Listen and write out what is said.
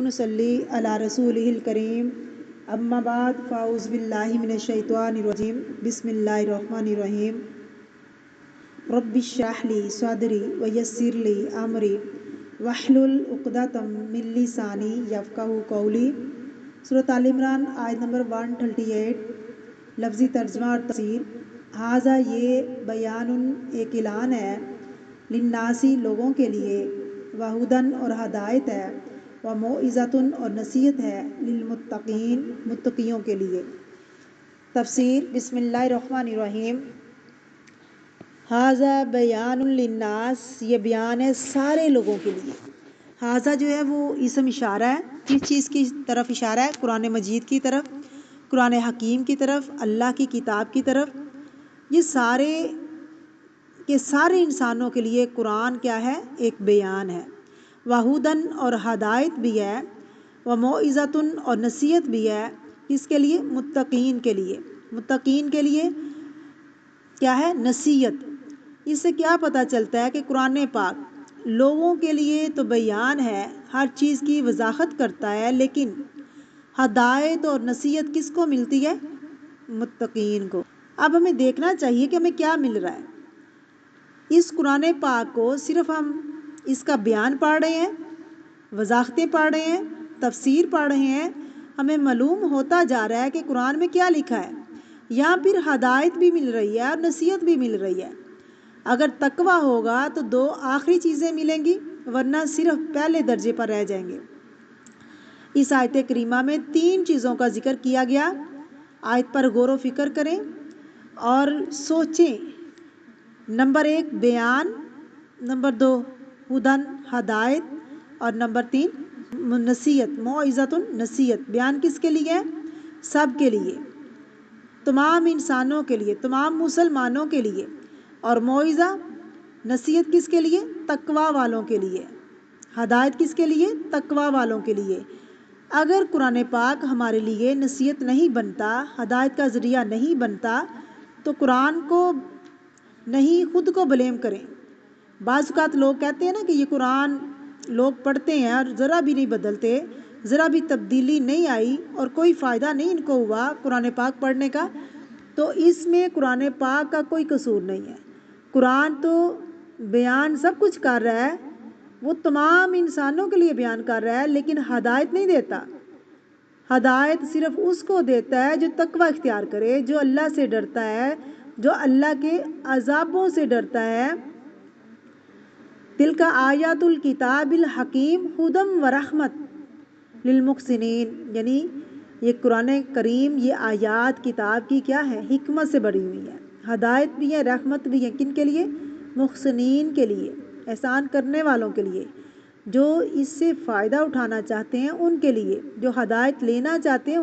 ونصلی علی رسولہ الکریم اما بعد فاعوذ باللہ من الشیطان الرجیم بسم اللہ الرحمن الرحیم رب اشرح لی صدری ویسر لی امری واحلل عقدۃ من لسانی یفقہوا قولی۔ سورۃ آل عمران آیت نمبر 138، لفظی ترجمہ اور تفسیر۔ ھذا یہ بیان ایک اعلان ہے، للناسی لوگوں کے لیے، وہدن اور ہدایت ہے، وموعظۃ اور نصیحت ہے، للمتقین متقیوں کے لیے۔ تفسیر۔ بسم اللہ الرحمن الرحیم۔ ھذا بیان للناس، یہ بیان ہے سارے لوگوں کے لیے۔ ھذا جو ہے وہ اسم اشارہ ہے، کس چیز کی طرف اشارہ ہے؟ قرآن مجید کی طرف، قرآن حکیم کی طرف، اللہ کی کتاب کی طرف۔ یہ سارے کے سارے انسانوں کے لیے قرآن کیا ہے؟ ایک بیان ہے۔ وہدن اور ہدایت بھی ہے، وموعظۃ اور نصیحت بھی ہے۔ کس کے لیے؟ متقین کے لیے۔ متقین کے لیے کیا ہے؟ نصیحت۔ اس سے کیا پتہ چلتا ہے کہ قرآن پاک لوگوں کے لیے تو بیان ہے، ہر چیز کی وضاحت کرتا ہے، لیکن ہدایت اور نصیحت کس کو ملتی ہے؟ متقین کو۔ اب ہمیں دیکھنا چاہیے کہ ہمیں کیا مل رہا ہے۔ اس قرآن پاک کو صرف ہم اس کا بیان پڑھ رہے ہیں، وضاحتیں پڑھ رہے ہیں، تفسیر پڑھ رہے ہیں، ہمیں معلوم ہوتا جا رہا ہے کہ قرآن میں کیا لکھا ہے۔ یہاں پھر ہدایت بھی مل رہی ہے اور نصیحت بھی مل رہی ہے۔ اگر تقویٰ ہوگا تو دو آخری چیزیں ملیں گی، ورنہ صرف پہلے درجے پر رہ جائیں گے۔ اس آیت کریمہ میں 3 چیزوں کا ذکر کیا گیا۔ آیت پر غور و فکر کریں اور سوچیں۔ نمبر 1 بیان، نمبر 2 ہدن ہدایت، اور نمبر 3 نصیحت، موعظۃ نصیحت۔ بیان کس کے لیے ہے؟ سب کے لیے، تمام انسانوں کے لیے، تمام مسلمانوں کے لیے۔ اور موعظہ نصیحت کس کے لیے؟ تقویٰ والوں کے لیے۔ ہدایت کس کے لیے؟ تقویٰ والوں کے لیے۔ اگر قرآن پاک ہمارے لیے نصیحت نہیں بنتا، ہدایت کا ذریعہ نہیں بنتا، تو قرآن کو نہیں، خود کو بلیم کریں۔ بعض اوقات لوگ کہتے ہیں نا کہ یہ قرآن لوگ پڑھتے ہیں اور ذرا بھی نہیں بدلتے، ذرا بھی تبدیلی نہیں آئی اور کوئی فائدہ نہیں ان کو ہوا قرآن پاک پڑھنے کا، تو اس میں قرآن پاک کا کوئی قصور نہیں ہے۔ قرآن تو بیان سب کچھ کر رہا ہے، وہ تمام انسانوں کے لیے بیان کر رہا ہے، لیکن ہدایت نہیں دیتا۔ ہدایت صرف اس کو دیتا ہے جو تقویٰ اختیار کرے، جو اللہ سے ڈرتا ہے، جو اللہ کے عذابوں سے ڈرتا ہے۔ تلک آیات الکتاب الحکیم ھدی ورحمۃ للمحسنین، یعنی یہ قرآن کریم، یہ آیات کتاب کی کیا ہے؟ حکمت سے بڑی ہوئی ہے، ہدایت بھی ہے، رحمت بھی ہے۔ کن کے لیے؟ محسنین کے لیے، احسان کرنے والوں کے لیے، جو اس سے فائدہ اٹھانا چاہتے ہیں ان کے لیے، جو ہدایت لینا چاہتے ہیں